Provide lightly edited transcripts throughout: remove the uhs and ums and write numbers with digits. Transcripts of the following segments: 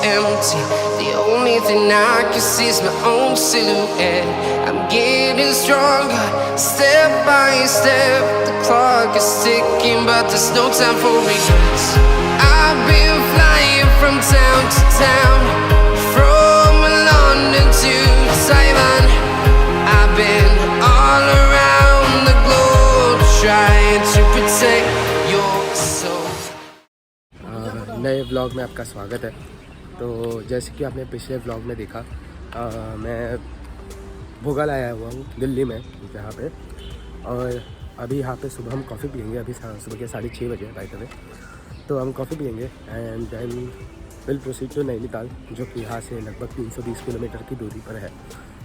empty. The only thing I can see is my own silhouette. I'm getting stronger, step by step. The clock is ticking, but there's no time for regrets. I've been flying from town to town, from London to Taiwan. I've been all around the globe trying to protect your soul. नए vlog में आपका स्वागत है। तो जैसे कि आपने पिछले व्लॉग में देखा, मैं भोगल आया हुआ हूँ दिल्ली में यहाँ पे, और अभी यहाँ पे सुबह हम कॉफ़ी पियेंगे। अभी सुबह के 6:30 बजे बाय द वे, तो हम कॉफ़ी पियेंगे and then will proceed to Nainital, जो कि यहाँ से लगभग 320 किलोमीटर की दूरी पर है।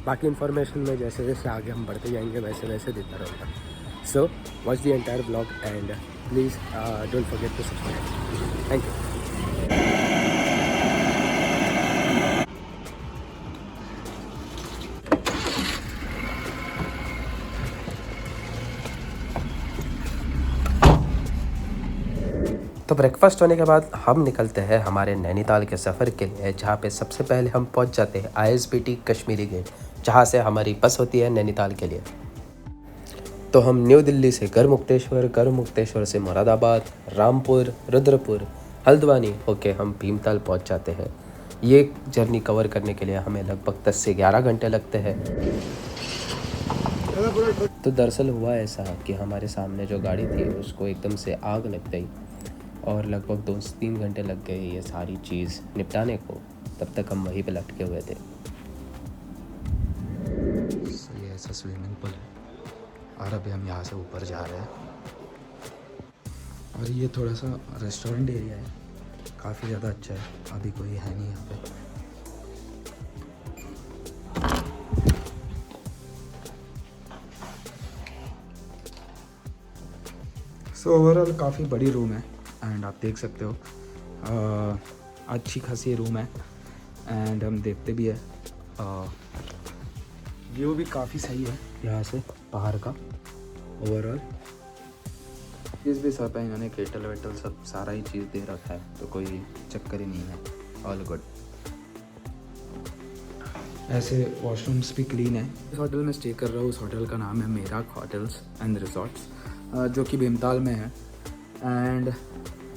बाकी इन्फॉर्मेशन में जैसे जैसे आगे हम बढ़ते जाएंगे वैसे वैसे देता रहूँगा। So watch the entire vlog and please don't forget to subscribe. Thank you. तो ब्रेकफास्ट होने के बाद हम निकलते हैं हमारे नैनीताल के सफ़र के लिए, जहाँ पे सबसे पहले हम पहुँच जाते हैं ISBT कश्मीरी गेट, जहाँ से हमारी बस होती है नैनीताल के लिए। तो हम न्यू दिल्ली से गढ़मुक्तेश्वर से मुरादाबाद, रामपुर, रुद्रपुर, हल्द्वानी होके हम भीमताल पहुँच जाते हैं। ये जर्नी कवर करने के लिए हमें लगभग 10 से 11 घंटे लगते हैं। तो दरअसल हुआ ऐसा कि हमारे सामने जो गाड़ी थी उसको एकदम से आग लग गई और लगभग 2 से 3 घंटे लग गए ये सारी चीज़ निपटाने को। तब तक हम वहीं पे लटके हुए थे। ये ऐसा स्विमिंग पूल है और अभी हम यहाँ से ऊपर जा रहे हैं, और ये थोड़ा सा रेस्टोरेंट एरिया है, काफ़ी ज़्यादा अच्छा है। अभी कोई है नहीं यहाँ पे। सो ओवरऑल काफ़ी बड़ी रूम है एंड आप देख सकते हो अच्छी खासी रूम है एंड हम देखते भी है व्यू भी काफ़ी सही है यहाँ से पहाड़ का। ओवरऑल चीज़ भी सब है, इन्होंने केटल वेटल सब सारा ही चीज़ दे रखा है, तो कोई चक्कर ही नहीं है, ऑल गुड। ऐसे वॉशरूम्स भी क्लीन है। इस होटल में स्टे कर रहा हूँ, उस होटल का नाम है मेराक होटल्स एंड रिजॉर्ट्स, जो कि भीमताल में है। एंड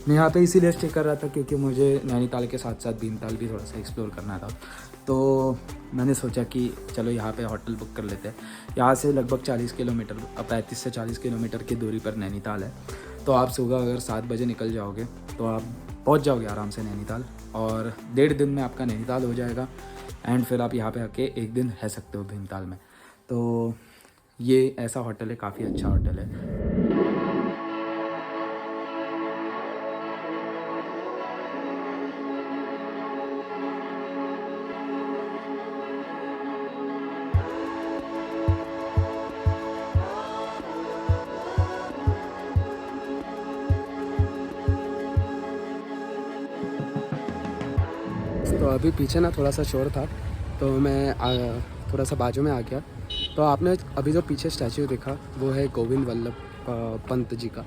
मैं यहाँ पे इसीलिए स्टे कर रहा था क्योंकि मुझे नैनीताल के साथ साथ भीमताल भी थोड़ा सा एक्सप्लोर करना था। तो मैंने सोचा कि चलो यहाँ पे होटल बुक कर लेते हैं। यहाँ से लगभग 40 किलोमीटर, 35 से 40 किलोमीटर की दूरी पर नैनीताल है। तो आप सुबह अगर 7 बजे निकल जाओगे तो आप पहुँच जाओगे आराम से नैनीताल, और 1.5 दिन में आपका नैनीताल हो जाएगा। एंड फिर आप यहाँ पे आके 1 दिन रह सकते हो भीमताल में। तो ये ऐसा होटल है, काफ़ी अच्छा होटल है। तो अभी पीछे ना थोड़ा सा शोर था, तो मैं थोड़ा सा बाजू में आ गया। तो आपने अभी जो पीछे स्टैचू देखा वो है गोविंद वल्लभ पंत जी का।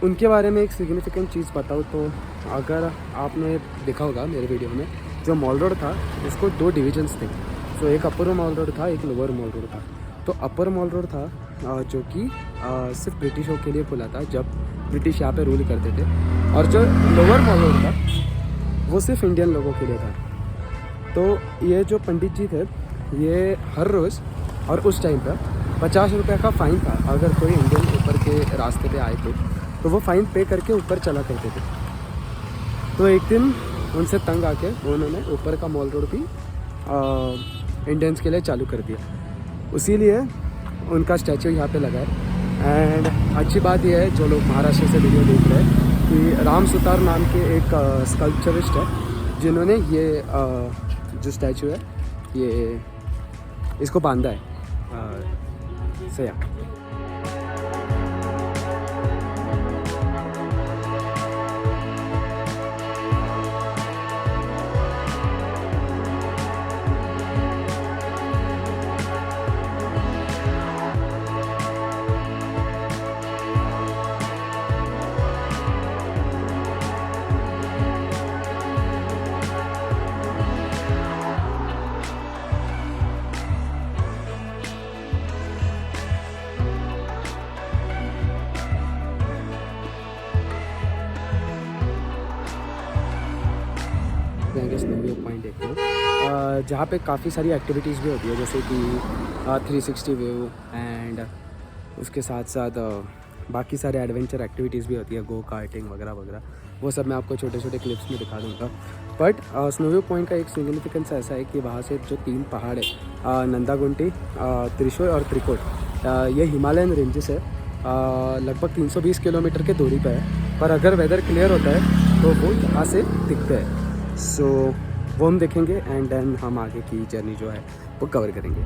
उनके बारे में एक सिग्निफिकेंट चीज़ बताऊँ तो, अगर आपने देखा होगा मेरे वीडियो में, जो मॉल रोड था उसको 2 डिविजन्स थे। तो एक अपर मॉल रोड था, एक लोअर मॉल रोड था। तो अपर मॉल रोड था जो कि सिर्फ ब्रिटिशों के लिए खुला था जब ब्रिटिश यहाँ पे रूल करते थे, और जो लोअर मॉल रोड था वो सिर्फ इंडियन लोगों के लिए था। तो ये जो पंडित जी थे, ये हर रोज़ और उस टाइम पर 50 रुपये का फ़ाइन था अगर कोई इंडियन ऊपर के रास्ते पे आए तो वो फ़ाइन पे करके ऊपर चला करते थे। तो एक दिन उनसे तंग आके उन्होंने ऊपर का मॉल रोड भी इंडियंस के लिए चालू कर दिया, इसीलिए उनका स्टैचू यहाँ पे लगा है। एंड अच्छी बात यह है, जो लोग महाराष्ट्र से वीडियो देख रहे हैं, कि राम सुतार नाम के एक स्कल्पचरिस्ट है जिन्होंने ये जो स्टैचू है ये इसको बांधा है। सही। जहाँ पे काफ़ी सारी एक्टिविटीज़ भी होती है, जैसे कि 360 व्यू एंड उसके साथ साथ बाकी सारे एडवेंचर एक्टिविटीज़ भी होती है, गो कार्टिंग वगैरह वगैरह। वो सब मैं आपको छोटे छोटे क्लिप्स में दिखा दूँगा। बट स्नो व्यू पॉइंट का एक सिग्निफिकेंस ऐसा है कि वहाँ से जो 3 पहाड़ है, नंदागुंटी, त्रिशूल और त्रिकोट, ये हिमालयन रेंजेस है, लगभग 320 किलोमीटर के दूरी पे है। पर अगर वेदर क्लियर होता है तो वो यहाँ से दिखते हैं। सो वो हम देखेंगे एंड देन हम आगे की जर्नी जो है वो कवर करेंगे।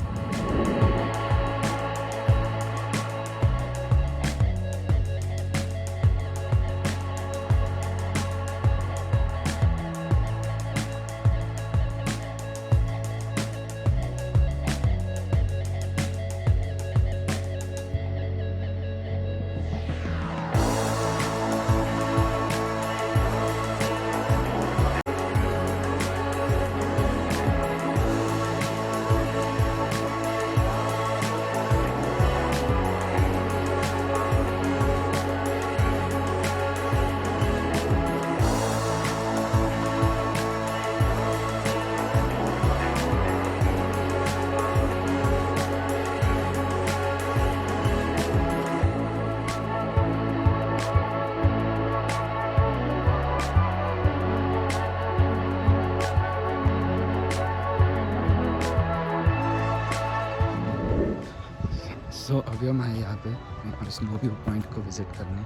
सो अभी हम आए यहाँ पे स्नो व्यू पॉइंट को विज़िट करने,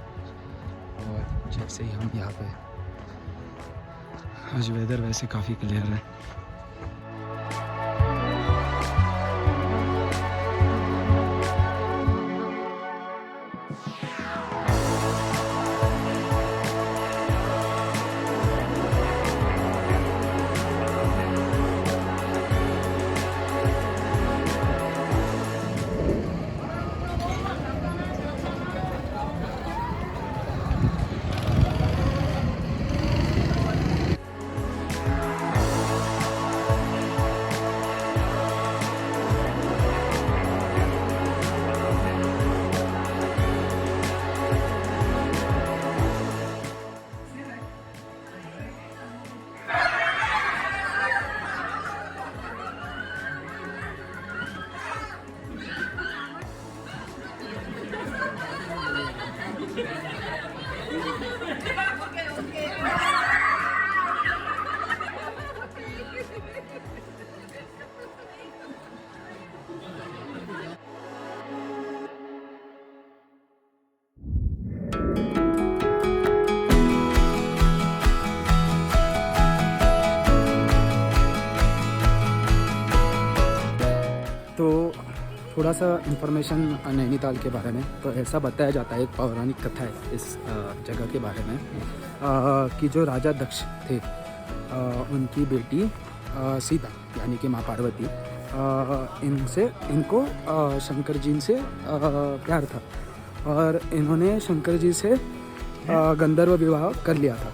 और जैसे ही हम यहाँ पे, आज वेदर वैसे काफ़ी क्लियर है। तो थोड़ा सा इन्फॉर्मेशन नैनीताल के बारे में। तो ऐसा बताया जाता है, एक पौराणिक कथा है इस जगह के बारे में, कि जो राजा दक्ष थे, उनकी बेटी सीता यानी कि माँ पार्वती, इनको शंकर जी से प्यार था, और इन्होंने शंकर जी से गंधर्व विवाह कर लिया था।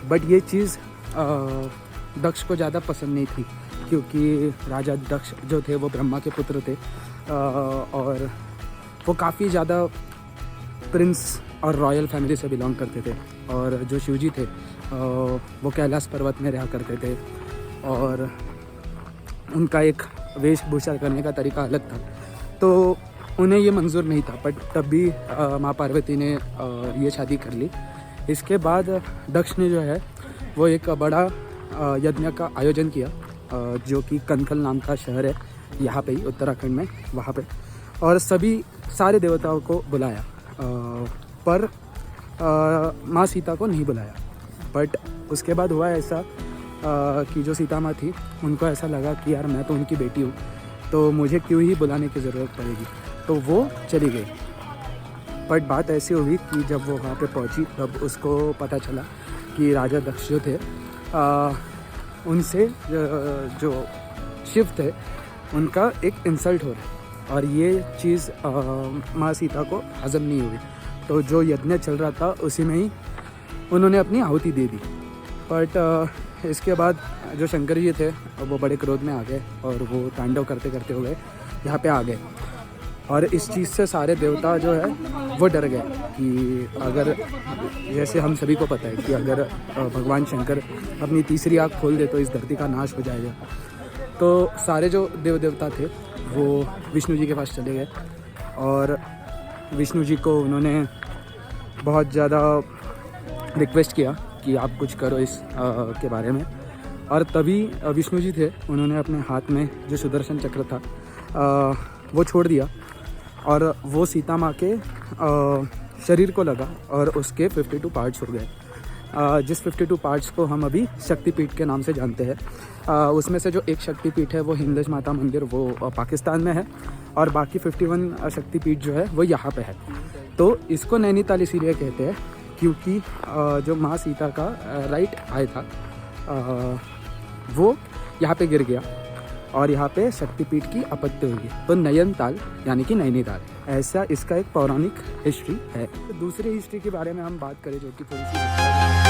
बट ये चीज़ दक्ष को ज़्यादा पसंद नहीं थी, क्योंकि राजा दक्ष जो थे वो ब्रह्मा के पुत्र थे, और वो काफ़ी ज़्यादा प्रिंस और रॉयल फैमिली से बिलोंग करते थे। और जो शिवजी थे वो कैलाश पर्वत में रहा करते थे, और उनका एक वेशभूषा करने का तरीका अलग था, तो उन्हें ये मंजूर नहीं था। बट तब भी माँ पार्वती ने ये शादी कर ली। इसके बाद दक्ष ने जो है वो एक बड़ा यज्ञ का आयोजन किया, जो कि कनखल नाम का शहर है यहाँ पे ही उत्तराखंड में, वहाँ पे, और सारे देवताओं को बुलाया, पर माँ सीता को नहीं बुलाया। बट उसके बाद हुआ ऐसा कि जो सीता माँ थी, उनको ऐसा लगा कि यार मैं तो उनकी बेटी हूँ, तो मुझे क्यों ही बुलाने की ज़रूरत पड़ेगी, तो वो चली गई। बट बात ऐसी हुई कि जब वो वहाँ पे पहुँची तब उसको पता चला कि राजा दक्ष जो थे, उनसे जो शिव थे उनका एक इंसल्ट हो रहा है, और ये चीज़ माँ सीता को हज़म नहीं हुई। तो जो यज्ञ चल रहा था उसी में ही उन्होंने अपनी आहुति दे दी। बट इसके बाद जो शंकर जी थे वो बड़े क्रोध में आ गए, और वो तांडव करते करते हुए यहाँ पे आ गए। और इस चीज़ से सारे देवता जो है वो डर गए कि अगर, जैसे हम सभी को पता है कि अगर भगवान शंकर अपनी तीसरी आँख खोल दे तो इस धरती का नाश हो जाएगा। तो सारे जो देव देवता थे वो विष्णु जी के पास चले गए और विष्णु जी को उन्होंने बहुत ज़्यादा रिक्वेस्ट किया कि आप कुछ करो इस के बारे में। और तभी विष्णु जी थे, उन्होंने अपने हाथ में जो सुदर्शन चक्र था वो छोड़ दिया और वो सीता माँ के शरीर को लगा और उसके 52 पार्ट्स हो गए, जिस 52 पार्ट्स को हम अभी शक्तिपीठ के नाम से जानते हैं। उसमें से जो एक शक्तिपीठ है वो हिंदुज माता मंदिर, वो पाकिस्तान में है, और बाकी 51 शक्तिपीठ जो है वो यहाँ पे है। तो इसको नैनीताल इसीलिए कहते हैं क्योंकि जो माँ सीता का राइट आई था वो यहाँ पे गिर गया और यहाँ पे शक्तिपीठ की आपत्ति हुई, तो नयनताल यानी कि नैनीताल, ऐसा इसका एक पौराणिक हिस्ट्री है। तो दूसरी हिस्ट्री के बारे में हम बात करें जो कि थोड़ी सी